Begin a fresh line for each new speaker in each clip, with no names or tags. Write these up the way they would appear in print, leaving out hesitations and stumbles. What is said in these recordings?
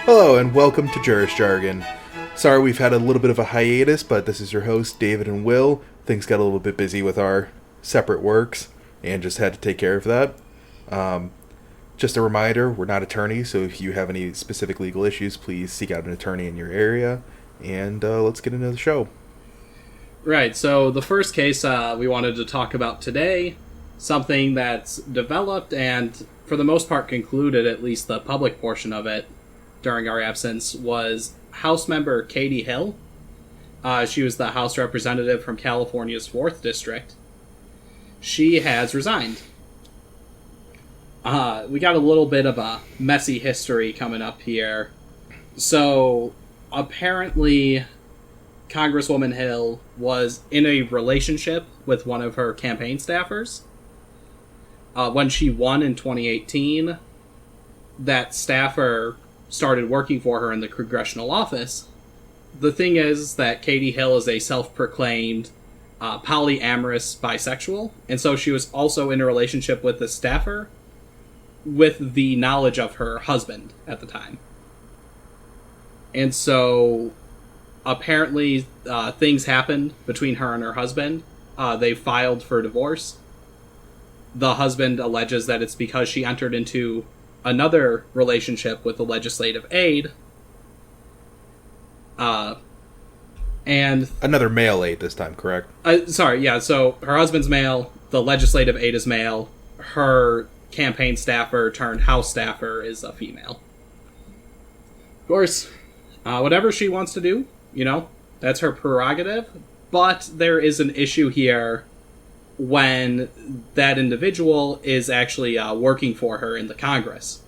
Hello and welcome to Juris Jargon. Sorry we've had a little bit of a hiatus, but this is your host, David and Will. Things got a little bit busy with our separate works and just had to take care of that. Just a reminder, we're not attorneys, so if you have any specific legal issues, please seek out an attorney in your area. And let's get into the show.
Right, so the first case we wanted to talk about today, something that's developed and for the most part concluded, at least the public portion of it, during our absence, was House member Katie Hill. She was the House representative from California's 4th District. She has resigned. We got a little bit of a messy history coming up here. So, apparently, Congresswoman Hill was in a relationship with one of her campaign staffers. When she won in 2018, that staffer started working for her in the congressional office. The thing is that Katie Hill is a self-proclaimed polyamorous bisexual, and so she was also in a relationship with the staffer with the knowledge of her husband at the time. And so apparently things happened between her and her husband. They filed for divorce. The husband alleges that it's because she entered into another relationship with the legislative aide. And
another male aide this time, correct?
So her husband's male, the legislative aide is male, her campaign staffer turned house staffer is a female. Of course, whatever she wants to do, that's her prerogative, but there is an issue here when that individual is actually working for her in the Congress.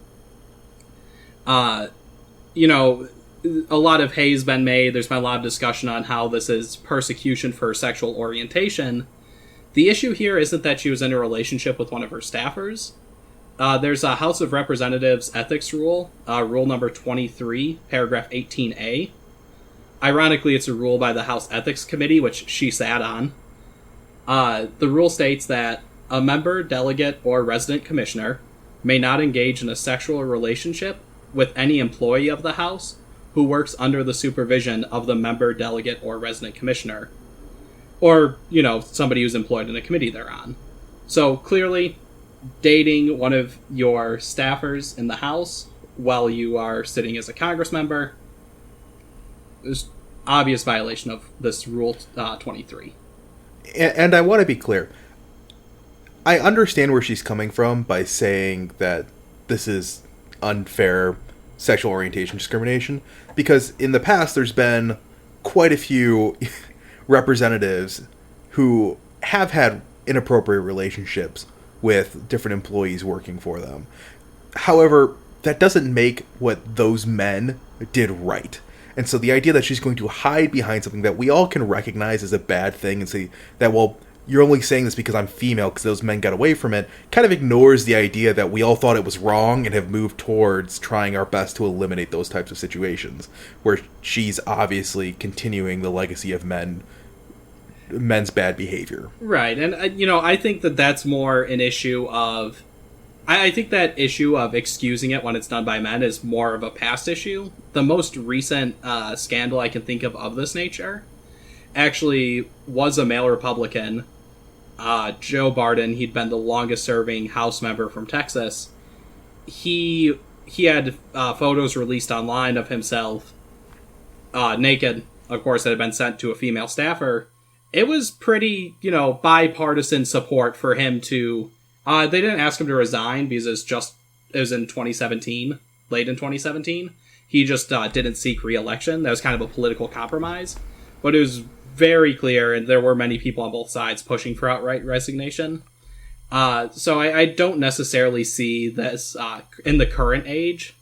A lot of hay's been made. There's been a lot of discussion on how this is persecution for sexual orientation. The issue here isn't that she was in a relationship with one of her staffers. There's a House of Representatives ethics rule, rule number 23, paragraph 18A. Ironically, it's a rule by the House Ethics Committee, which she sat on. The rule states that a member, delegate, or resident commissioner may not engage in a sexual relationship with any employee of the House who works under the supervision of the member, delegate, or resident commissioner. Or, somebody who's employed in a committee they're on. So, clearly, dating one of your staffers in the House while you are sitting as a Congress member is obvious violation of this Rule 23.
And I want to be clear. I understand where she's coming from by saying that this is unfair sexual orientation discrimination, because in the past there's been quite a few representatives who have had inappropriate relationships with different employees working for them. However, that doesn't make what those men did right. And so the idea that she's going to hide behind something that we all can recognize as a bad thing and say that, well, you're only saying this because I'm female because those men got away from it, kind of ignores the idea that we all thought it was wrong and have moved towards trying our best to eliminate those types of situations, where she's obviously continuing the legacy of men's bad behavior.
Right, and, I think that that's more an issue of... I think that issue of excusing it when it's done by men is more of a past issue. The most recent scandal I can think of this nature actually was a male Republican, Joe Barden. He'd been the longest-serving House member from Texas. He had photos released online of himself naked, of course, that had been sent to a female staffer. It was pretty, bipartisan support for him to... they didn't ask him to resign because it was in 2017, late in 2017. He just didn't seek re-election. That was kind of a political compromise. But it was very clear, and there were many people on both sides pushing for outright resignation. So I don't necessarily see this in the current age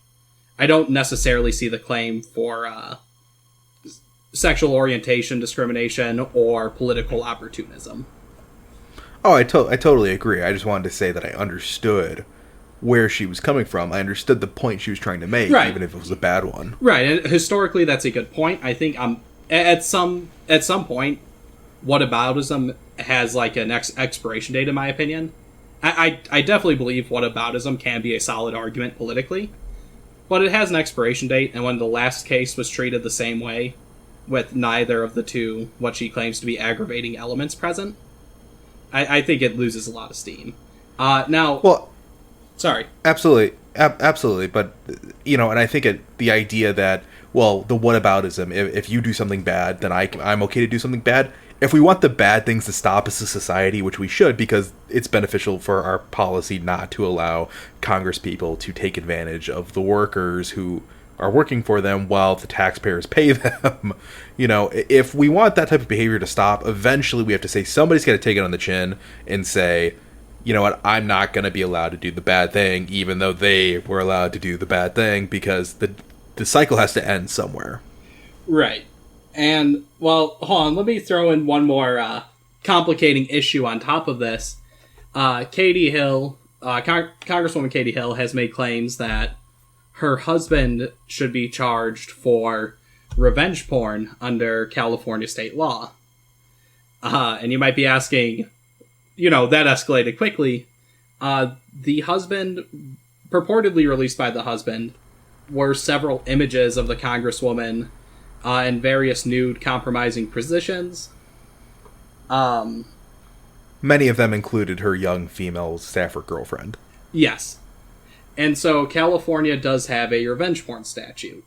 I don't necessarily see the claim for sexual orientation discrimination or political opportunism.
Oh, I totally agree. I just wanted to say that I understood where she was coming from. I understood the point she was trying to make,
right.
even if it was a bad one.
Right, and historically that's a good point. I think at some point, whataboutism has like an expiration date, in my opinion. I definitely believe whataboutism can be a solid argument politically, but it has an expiration date, and when the last case was treated the same way, with neither of the two, what she claims to be aggravating elements present, I think it loses a lot of steam. Now...
Well...
Sorry.
Absolutely. Absolutely. But, and I think the idea that, well, the whataboutism, if you do something bad, then I'm okay to do something bad. If we want the bad things to stop as a society, which we should, because it's beneficial for our policy not to allow Congress people to take advantage of the workers who are working for them while the taxpayers pay them. If we want that type of behavior to stop, eventually we have to say somebody's got to take it on the chin and say, you know what, I'm not going to be allowed to do the bad thing, even though they were allowed to do the bad thing, because the cycle has to end somewhere.
Right. And, well, hold on, let me throw in one more complicating issue on top of this. Katie Hill, Congresswoman Katie Hill, has made claims that her husband should be charged for revenge porn under California state law. And you might be asking... that escalated quickly. The husband, purportedly released by the husband, were several images of the Congresswoman in various nude, compromising positions.
Many of them included her young female staffer girlfriend.
Yes. And so California does have a revenge porn statute.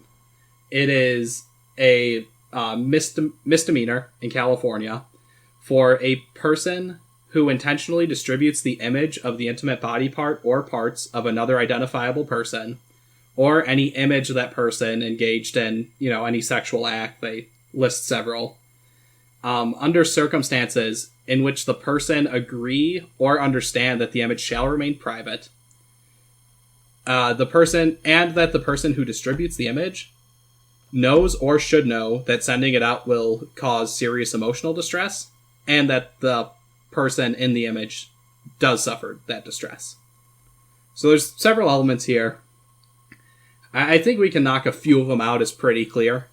It is a misdemeanor in California for a person who intentionally distributes the image of the intimate body part or parts of another identifiable person, or any image of that person engaged in, any sexual act. They list several. Under circumstances in which the person agree or understand that the image shall remain private, the person who distributes the image knows or should know that sending it out will cause serious emotional distress, and that the person in the image does suffer that distress. So there's several elements here. I think we can knock a few of them out as pretty clear.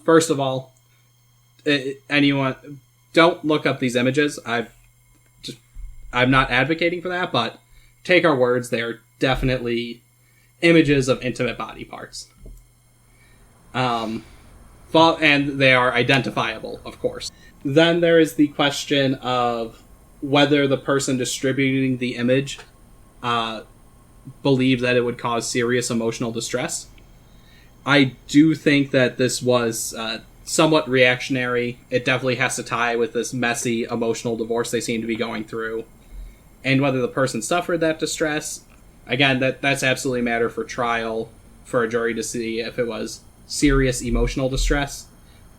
First of all, anyone, don't look up these images. I'm not advocating for that, but take our words, they're definitely images of intimate body parts. And they are identifiable, of course. Then there is the question of whether the person distributing the image believed that it would cause serious emotional distress. I do think that this was somewhat reactionary. It definitely has to tie with this messy emotional divorce they seem to be going through. And whether the person suffered that distress, again, that's absolutely a matter for trial, for a jury to see if it was serious emotional distress.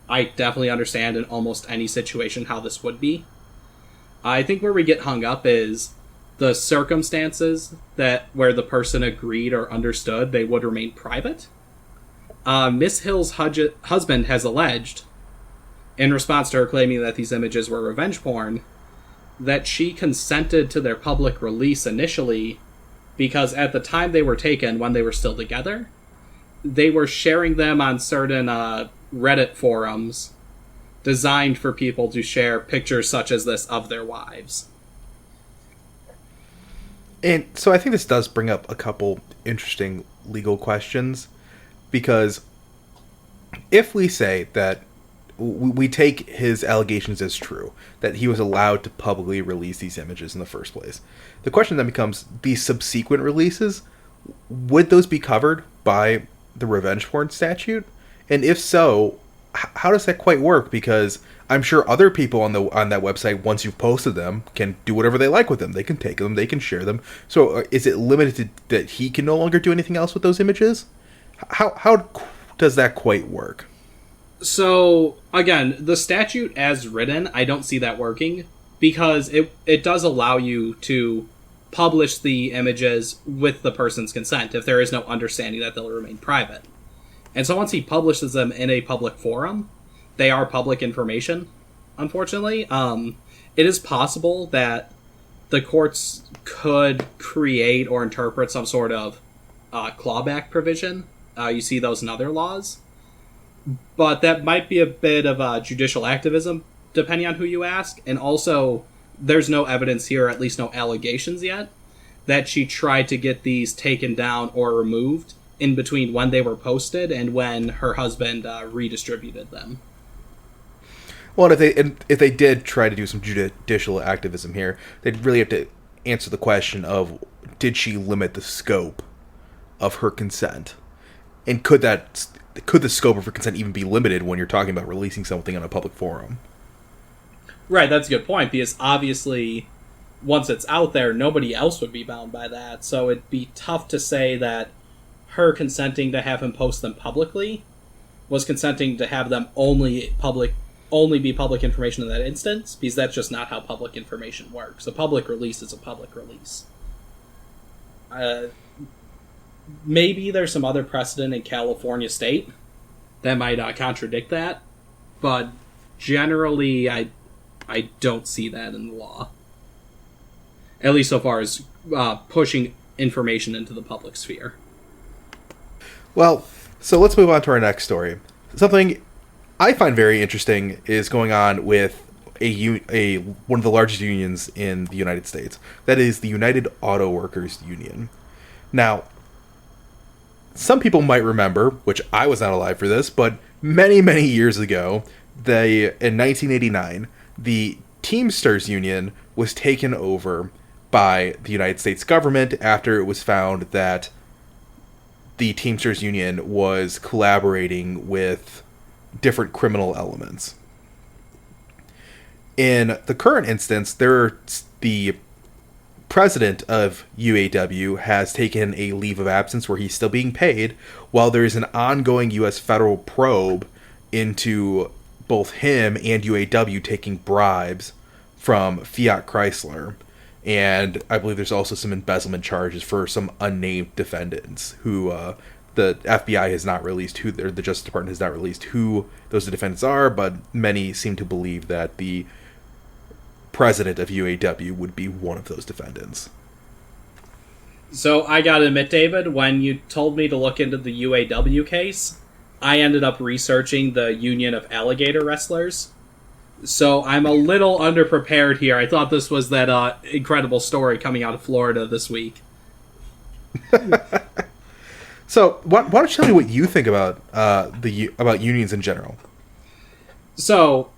I definitely understand in almost any situation how this would be. I think where we get hung up is the circumstances where the person agreed or understood they would remain private. Miss Hill's husband has alleged, in response to her claiming that these images were revenge porn, that she consented to their public release initially because at the time they were taken, when they were still together, they were sharing them on certain Reddit forums designed for people to share pictures such as this of their wives.
And so I think this does bring up a couple interesting legal questions, because if we say that we take his allegations as true, that he was allowed to publicly release these images in the first place, the question then becomes, these subsequent releases, would those be covered by the revenge porn statute? And if so, how does that quite work? Because I'm sure other people on that website, once you've posted them, can do whatever they like with them. They can take them, they can share them. So is it limited to that he can no longer do anything else with those images? How does that quite work?
So, again, the statute as written, I don't see that working, because it does allow you to publish the images with the person's consent if there is no understanding that they'll remain private. And so once he publishes them in a public forum, they are public information, unfortunately. It is possible that the courts could create or interpret some sort of clawback provision. You see those in other laws. But that might be a bit of judicial activism, depending on who you ask. And also, there's no evidence here, or at least no allegations yet, that she tried to get these taken down or removed in between when they were posted and when her husband redistributed them.
Well, if they did try to do some judicial activism here, they'd really have to answer the question of, did she limit the scope of her consent? And could the scope of her consent even be limited when you're talking about releasing something on a public forum?
Right, that's a good point, because obviously, once it's out there, nobody else would be bound by that, so it'd be tough to say that her consenting to have him post them publicly was consenting to have them only be public information in that instance, because that's just not how public information works. A public release is a public release. Maybe there's some other precedent in California state that might contradict that, but generally I don't see that in the law. At least so far as pushing information into the public sphere.
Well, so let's move on to our next story. Something I find very interesting is going on with one of the largest unions in the United States. That is the United Auto Workers Union. Now, some people might remember, which I was not alive for this, but many, many years ago, in 1989, the Teamsters Union was taken over by the United States government after it was found that the Teamsters Union was collaborating with different criminal elements. In the current instance, the president of UAW has taken a leave of absence where he's still being paid, while there is an ongoing U.S. federal probe into both him and UAW taking bribes from Fiat Chrysler. And I believe there's also some embezzlement charges for some unnamed defendants who the FBI has not released or the Justice Department has not released who those defendants are, but many seem to believe that the president of UAW would be one of those defendants.
So I gotta admit, David, when you told me to look into the UAW case, I ended up researching the Union of Alligator Wrestlers. So I'm a little underprepared here. I thought this was that incredible story coming out of Florida this week.
So why don't you tell me what you think about about unions in general?
So,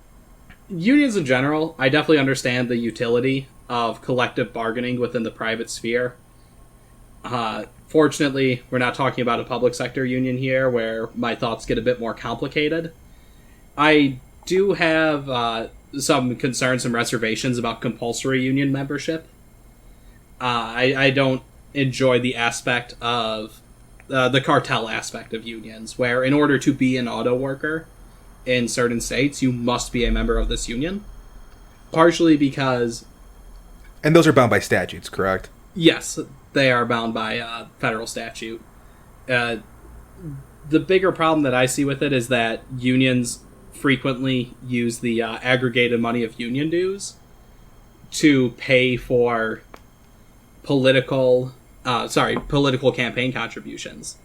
unions in general, I definitely understand the utility of collective bargaining within the private sphere. Fortunately, we're not talking about a public sector union here, where my thoughts get a bit more complicated. I do have some concerns and reservations about compulsory union membership. I don't enjoy the aspect of the cartel aspect of unions, where in order to be an auto worker in certain states, you must be a member of this union. Partially because...
And those are bound by statutes, correct?
Yes, they are bound by federal statute. The bigger problem that I see with it is that unions frequently use the aggregated money of union dues to pay for political campaign contributions.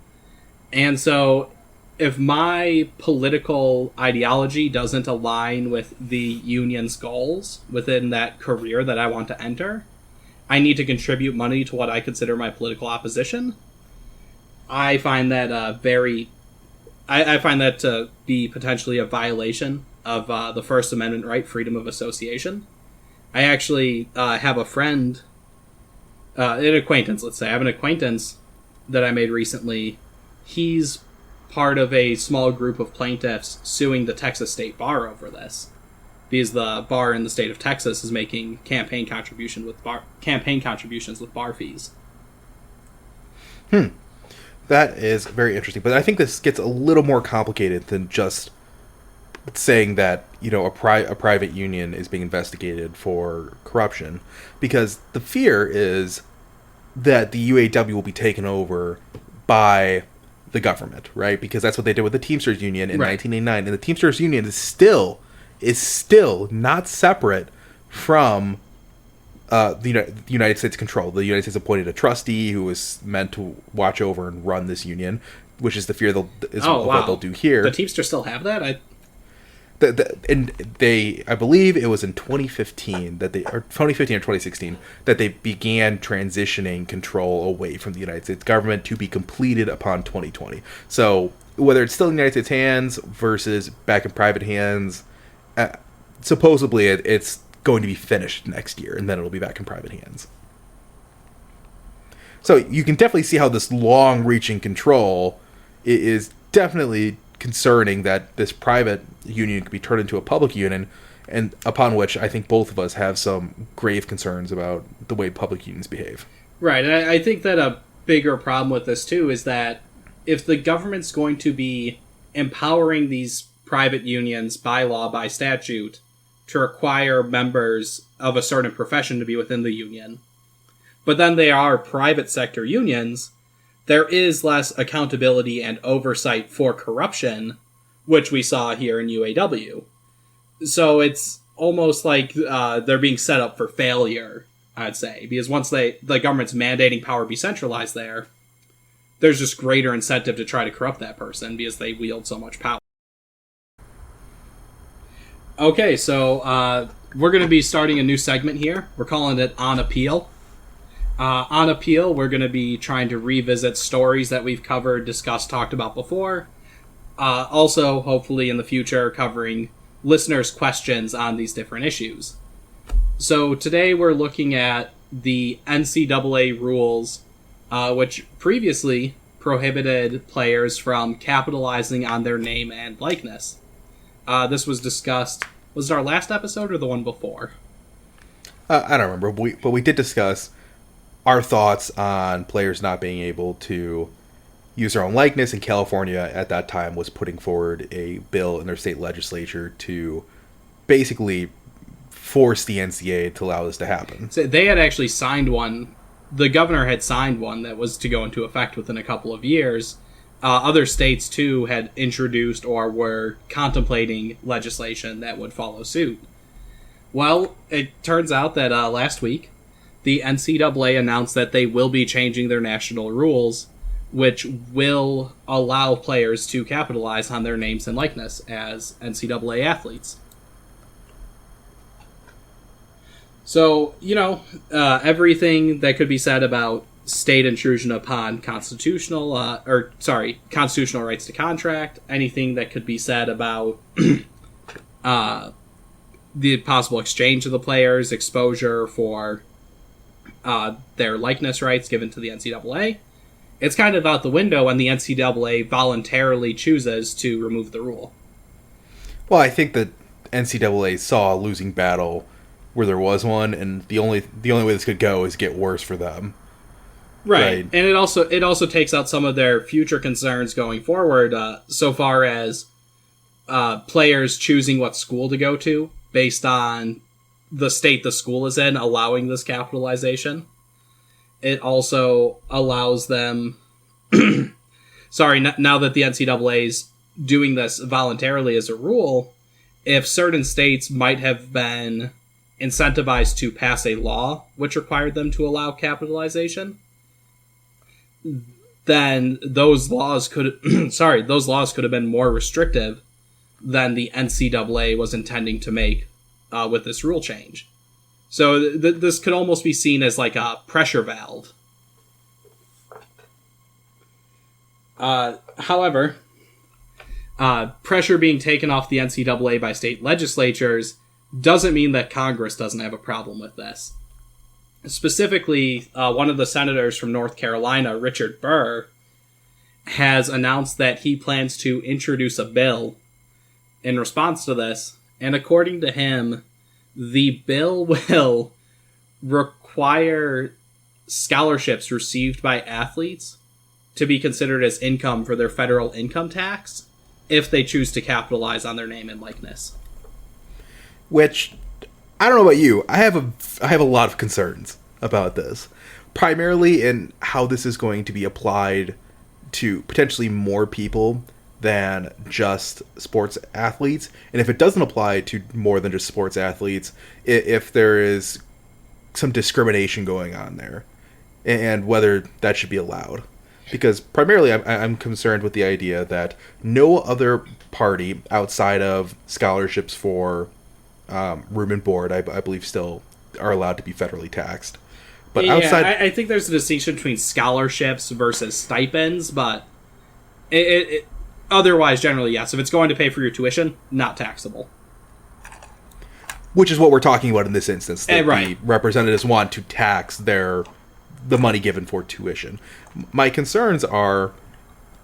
And so if my political ideology doesn't align with the union's goals within that career that I want to enter, I need to contribute money to what I consider my political opposition. I find that I find that to be potentially a violation of the First Amendment right, freedom of association. I actually have a friend, an acquaintance, let's say. I have an acquaintance that I made recently. He's part of a small group of plaintiffs suing the Texas State Bar over this, because the bar in the state of Texas is making campaign contributions with bar fees.
That is very interesting, but I think this gets a little more complicated than just saying that, you know, a private union is being investigated for corruption, because the fear is that the UAW will be taken over by the government, right? Because that's what they did with the Teamsters Union in 1989, and the Teamsters Union is still not separate from the United States control. The United States appointed a trustee who was meant to watch over and run this union, which is the fear of what they'll do here.
The Teamsters still have that?
I believe it was in 2015 or 2016 that they began transitioning control away from the United States government to be completed upon 2020. So whether it's still in the United States hands versus back in private hands, supposedly it's going to be finished next year, and then it'll be back in private hands. So you can definitely see how this long-reaching control is definitely concerning, that this private union could be turned into a public union, and upon which I think both of us have some grave concerns about the way public unions behave.
Right, and I think that a bigger problem with this, too, is that if the government's going to be empowering these private unions by law, by statute, to require members of a certain profession to be within the union, but then they are private sector unions, there is less accountability and oversight for corruption, which we saw here in UAW. So it's almost like they're being set up for failure, I'd say, because once the government's mandating power be centralized there's just greater incentive to try to corrupt that person because they wield so much power. Okay, so we're going to be starting a new segment here. We're calling it On Appeal. On Appeal, we're going to be trying to revisit stories that we've covered, discussed, talked about before. Also, hopefully in the future, covering listeners' questions on these different issues. So today we're looking at the NCAA rules, which previously prohibited players from capitalizing on their name and likeness. This was discussed, was it our last episode or the one before?
I don't remember, but we did discuss our thoughts on players not being able to use their own likeness, and California at that time was putting forward a bill in their state legislature to basically force the NCAA to allow this to happen.
So they had actually signed one. The governor had signed one that was to go into effect within a couple of years. Other states, too, had introduced or were contemplating legislation that would follow suit. Well, it turns out that last week, the NCAA announced that they will be changing their national rules, which will allow players to capitalize on their names and likeness as NCAA athletes. So, everything that could be said about state intrusion upon constitutional rights to contract, anything that could be said about the possible exchange of the players, exposure for their likeness rights given to the NCAA, it's kind of out the window when the NCAA voluntarily chooses to remove the rule.
Well, I think that NCAA saw a losing battle where there was one, and the only way this could go is get worse for them.
Right. And it also takes out some of their future concerns going forward, so far as players choosing what school to go to based on the state the school is in, allowing this capitalization. It also allows them... now that the NCAA is doing this voluntarily as a rule, if certain states might have been incentivized to pass a law which required them to allow capitalization, then those laws could have been more restrictive than the NCAA was intending to make with this rule change. So this could almost be seen as like a pressure valve. However, pressure being taken off the NCAA by state legislatures doesn't mean that Congress doesn't have a problem with this. Specifically, one of the senators from North Carolina, Richard Burr, has announced that he plans to introduce a bill in response to this, and according to him, the bill will require scholarships received by athletes to be considered as income for their federal income tax if they choose to capitalize on their name and likeness.
Which, I don't know about you, I have a lot of concerns about this. primarily in how this is going to be applied to potentially more people than just sports athletes. And if it doesn't apply to more than just sports athletes, if there is some discrimination going on there, and whether that should be allowed. Because primarily I'm concerned with the idea that no other party outside of scholarships for room and board, I believe, still are allowed to be federally taxed. But
yeah,
outside,
I think there's a distinction between scholarships versus stipends, but otherwise, generally, yes. If it's going to pay for your tuition, not taxable.
which is what we're talking about in this instance. That
right.
The representatives want to tax the money given for tuition. My concerns are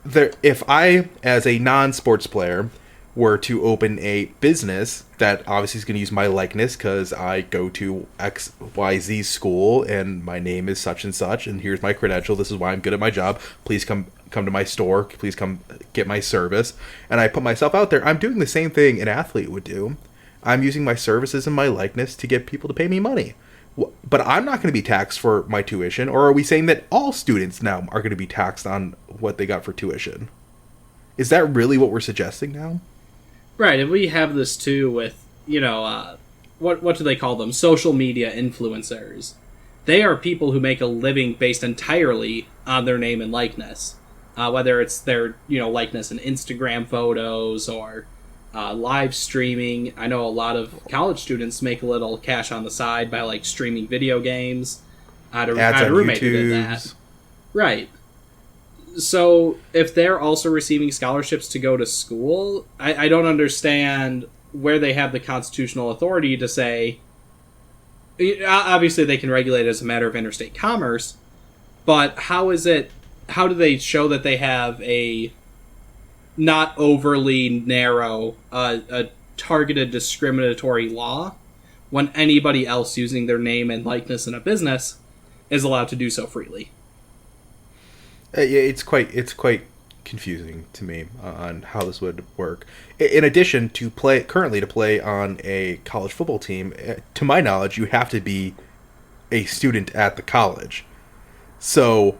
that if I, as a non-sports player, were to open a business that obviously is going to use my likeness because I go to XYZ school and my name is such and here's my credential, this is why I'm good at my job, please come to my store, please come get my service, and I put myself out there, I'm doing the same thing an athlete would do. I'm using my services and my likeness to get people to pay me money. But I'm not going to be taxed for my tuition, or are we saying that all students now are going to be taxed on what they got for tuition? Is that really what we're suggesting now?
Right, and we have this too with, what do they call them? Social media influencers. They are people who make a living based entirely on their name and likeness. Whether it's their, likeness in Instagram photos or live streaming. I know a lot of college students make a little cash on the side by, streaming video games. I had a roommate who did that. Right. So, if they're also receiving scholarships to go to school, I don't understand where they have the constitutional authority to say... Obviously, they can regulate it as a matter of interstate commerce, but how do they show that they have a not overly narrow, a targeted discriminatory law when anybody else using their name and likeness in a business is allowed to do so freely?
It's quite confusing to me on how this would work. In addition to currently to play on a college football team, to my knowledge, you have to be a student at the college. So,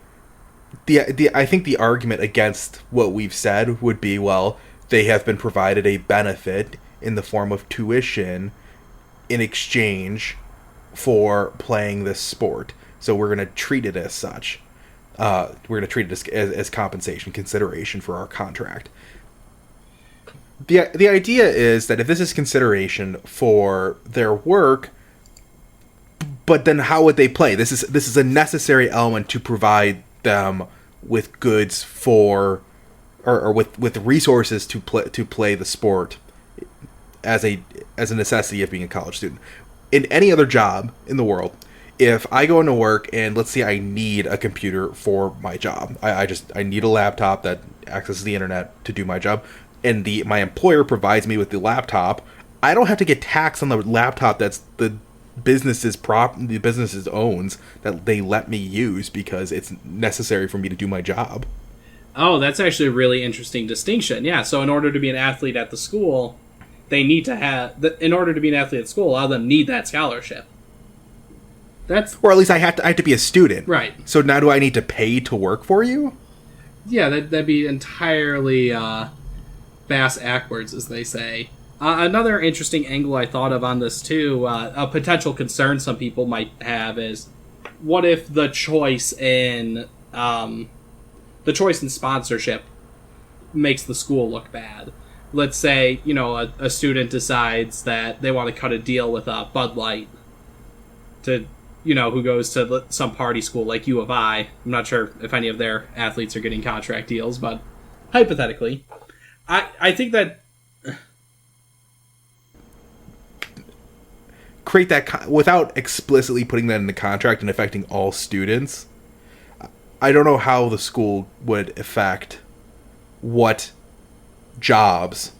I think the argument against what we've said would be, well, they have been provided a benefit in the form of tuition in exchange for playing this sport. So we're going to treat it as such. We're going to treat it as compensation, consideration for our contract. The idea is that if this is consideration for their work, but then how would they play? This is a necessary element to provide them with goods for, or with resources to play the sport as a necessity of being a college student. In any other job in the world, if I go into work and let's say I need a computer for my job, I need a laptop that accesses the internet to do my job, and my employer provides me with the laptop, I don't have to get taxed on the laptop that's the business's owns, that they let me use because it's necessary for me to do my job.
Oh, that's actually a really interesting distinction. Yeah, so in order to be an athlete at the school, they need to have... In order to be an athlete at school, a lot of them need that scholarship.
Or at least I have to be a student.
Right.
So now do I need to pay to work for you?
Yeah, that'd be entirely bass-ackwards, as they say. Another interesting angle I thought of on this, too, a potential concern some people might have is, what if the choice in sponsorship makes the school look bad? Let's say, a student decides that they want to cut a deal with Bud Light to... who goes to some party school like U of I. I'm not sure if any of their athletes are getting contract deals, but hypothetically, I think that...
Create that without explicitly putting that in the contract and affecting all students. I don't know how the school would affect what jobs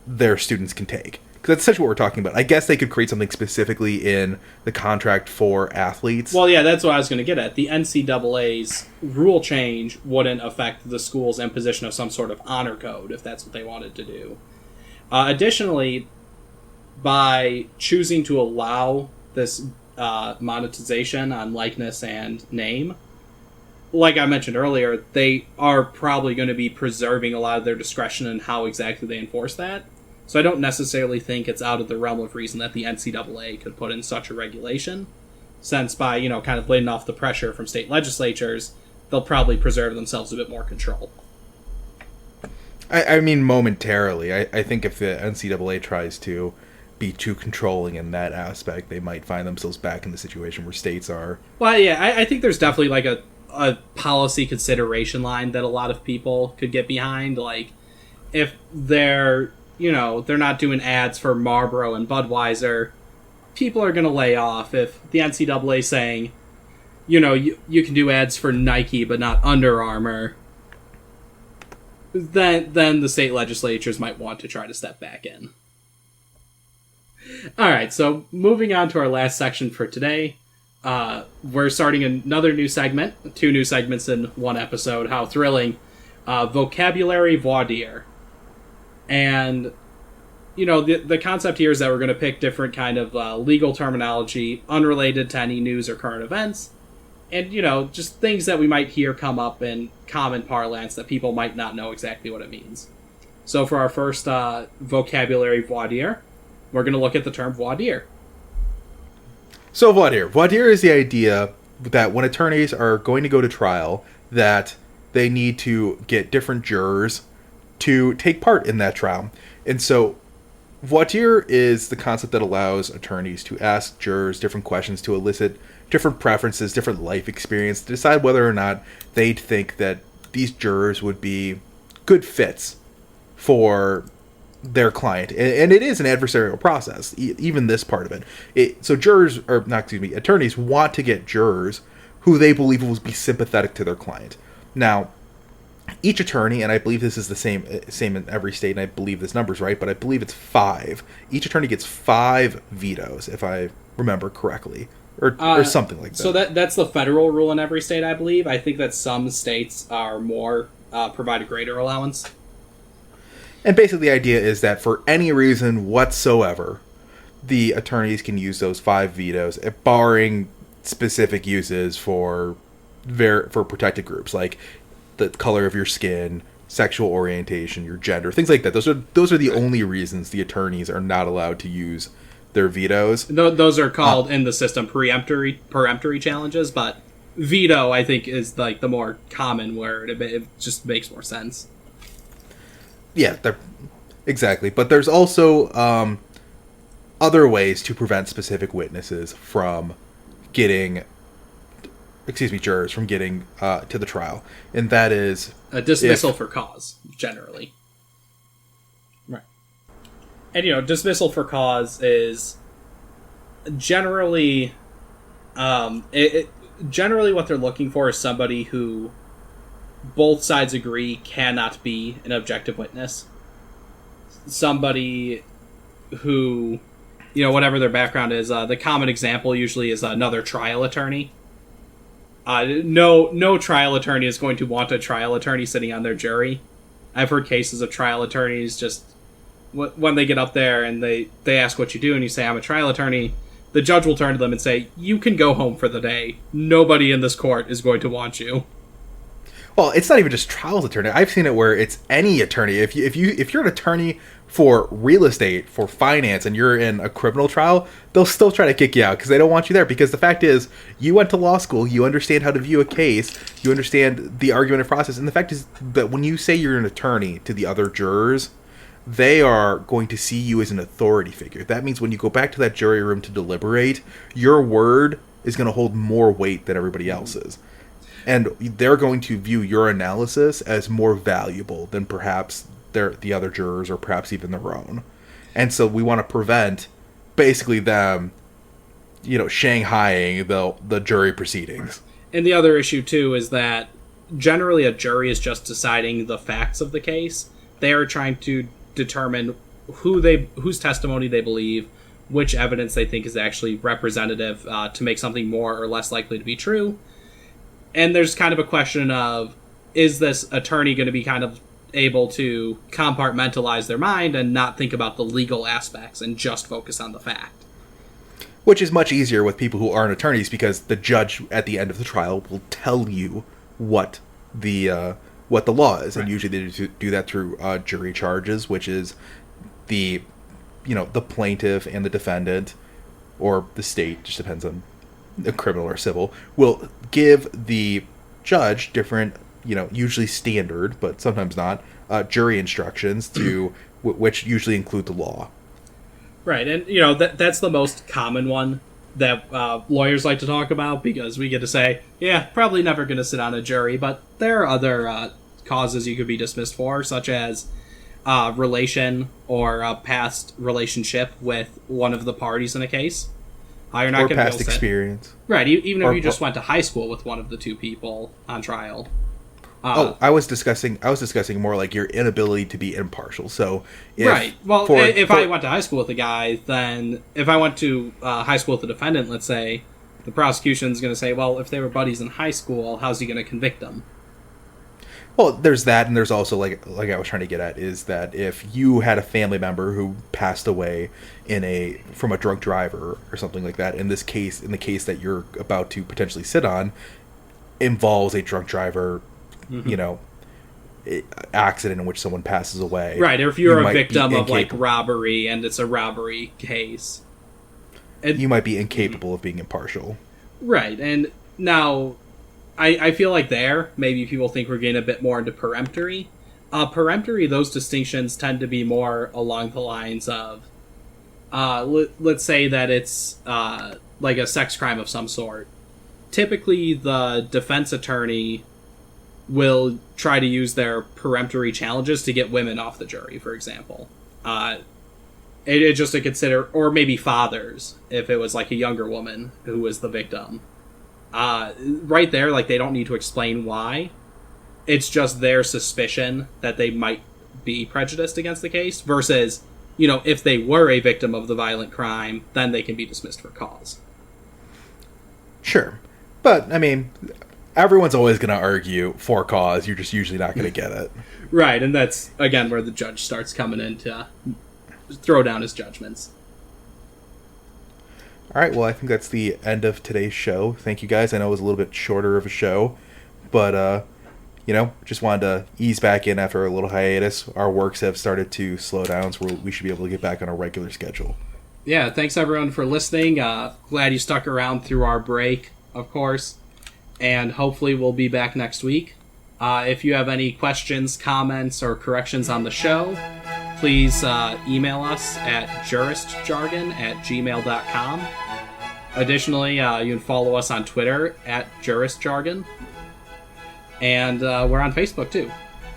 their students can take. That's essentially what we're talking about. I guess they could create something specifically in the contract for athletes.
Well, yeah, that's what I was going to get at. The NCAA's rule change wouldn't affect the school's imposition of some sort of honor code, if that's what they wanted to do. Additionally, by choosing to allow this monetization on likeness and name, like I mentioned earlier, they are probably going to be preserving a lot of their discretion in how exactly they enforce that. So I don't necessarily think it's out of the realm of reason that the NCAA could put in such a regulation, since by, kind of laying off the pressure from state legislatures, they'll probably preserve themselves a bit more control.
I mean, momentarily. I think if the NCAA tries to be too controlling in that aspect, they might find themselves back in the situation where states are.
Well, yeah, I think there's definitely like a policy consideration line that a lot of people could get behind. Like, if they're not doing ads for Marlboro and Budweiser, people are going to lay off. If the NCAA is saying, you can do ads for Nike but not Under Armour, then the state legislatures might want to try to step back in. All right, so moving on to our last section for today. We're starting another new segment, 2 new segments in one episode. How thrilling. Vocabulary voir dire. And, the concept here is that we're going to pick different kind of legal terminology unrelated to any news or current events. And, just things that we might hear come up in common parlance that people might not know exactly what it means. So for our first vocabulary voir dire, we're going to look at the term voir dire.
So voir dire. Voir dire is the idea that when attorneys are going to go to trial, that they need to get different jurors to take part in that trial. And so voir dire is the concept that allows attorneys to ask jurors different questions to elicit different preferences, different life experience, to decide whether or not they think that these jurors would be good fits for their client. And it is an adversarial process, even this part of it. So attorneys want to get jurors who they believe will be sympathetic to their client. Now, each attorney, and I believe this is the same in every state, and I believe this number's right, but I believe it's 5. Each attorney gets 5 vetoes, if I remember correctly, or something like that.
So that's the federal rule in every state, I believe. I think that some states are more provide a greater allowance.
And basically the idea is that for any reason whatsoever, the attorneys can use those 5 vetoes, barring specific uses for protected groups, like the color of your skin, sexual orientation, your gender, things like that. Those are the only reasons the attorneys are not allowed to use their vetoes.
Those are called in the system peremptory challenges, but veto, I think, is like the more common word. It just makes more sense.
Yeah, exactly. But there's also other ways to prevent specific witnesses from getting, jurors from getting to the trial. And that is
a dismissal for cause, generally. Right. And, dismissal for cause is generally, generally what they're looking for is somebody who both sides agree cannot be an objective witness. Somebody who, whatever their background is, the common example usually is another trial attorney. No trial attorney is going to want a trial attorney sitting on their jury. I've heard cases of trial attorneys just, when they get up there and they ask what you do and you say, I'm a trial attorney, the judge will turn to them and say, you can go home for the day. Nobody in this court is going to want you.
Well, it's not even just trials attorney. I've seen it where it's any attorney. If you're an attorney for real estate, for finance, and you're in a criminal trial, they'll still try to kick you out because they don't want you there. Because the fact is, you went to law school, you understand how to view a case, you understand the argumentative process, and the fact is that when you say you're an attorney to the other jurors, they are going to see you as an authority figure. That means when you go back to that jury room to deliberate, your word is going to hold more weight than everybody else's. And they're going to view your analysis as more valuable than perhaps the other jurors or perhaps even their own. And so we want to prevent basically them, shanghaiing the jury proceedings.
And the other issue, too, is that generally a jury is just deciding the facts of the case. They are trying to determine whose testimony they believe, which evidence they think is actually representative to make something more or less likely to be true. And there's kind of a question of, is this attorney going to be kind of able to compartmentalize their mind and not think about the legal aspects and just focus on the fact?
Which is much easier with people who aren't attorneys, because the judge at the end of the trial will tell you what the law is, and usually they do that through jury charges, which is the the plaintiff and the defendant, or the state, just depends on the criminal or civil, will give the judge different, usually standard, but sometimes not, jury instructions to which usually include the law.
Right, and that's the most common one that lawyers like to talk about, because we get to say, yeah, probably never going to sit on a jury, but there are other causes you could be dismissed for, such as relation or a past relationship with one of the parties in a case. You're not
or
going
past experience.
Right, even if you just went to high school with one of the two people on trial.
I was discussing more like your inability to be impartial. So,
right. Well, if I went to high school with a guy, then if I went to high school with a defendant, let's say, the prosecution's going to say, well, if they were buddies in high school, how's he going to convict them?
Well, there's that, and there's also, like I was trying to get at, is that if you had a family member who passed away from a drunk driver or something like that, in the case that you're about to potentially sit on, involves a drunk driver, accident in which someone passes away.
Right, or if you're a victim of, like, robbery, and it's a robbery case.
You might be incapable of being impartial.
Right, and now, I feel like maybe people think we're getting a bit more into peremptory. Peremptory, those distinctions tend to be more along the lines of, let's say that it's like a sex crime of some sort. Typically, the defense attorney will try to use their peremptory challenges to get women off the jury, for example. It just to consider, or maybe fathers, if it was like a younger woman who was the victim. Right there, like, they don't need to explain why. It's just their suspicion that they might be prejudiced against the case, versus, if they were a victim of the violent crime, then they can be dismissed for cause.
Sure. But, I mean, everyone's always going to argue for cause. You're just usually not going to get it.
Right, and that's, again, where the judge starts coming in to throw down his judgments.
All right, well, I think that's the end of today's show. Thank you, guys. I know it was a little bit shorter of a show, but, just wanted to ease back in after a little hiatus. Our works have started to slow down, so we should be able to get back on a regular schedule.
Yeah, thanks, everyone, for listening. Glad you stuck around through our break, of course, and hopefully we'll be back next week. If you have any questions, comments, or corrections on the show, please email us at juristjargon@gmail.com. Additionally, you can follow us on Twitter at juristjargon. And we're on Facebook, too,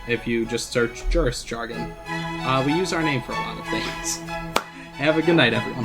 if you just search Jurist Jargon. We use our name for a lot of things. Have a good night, everyone.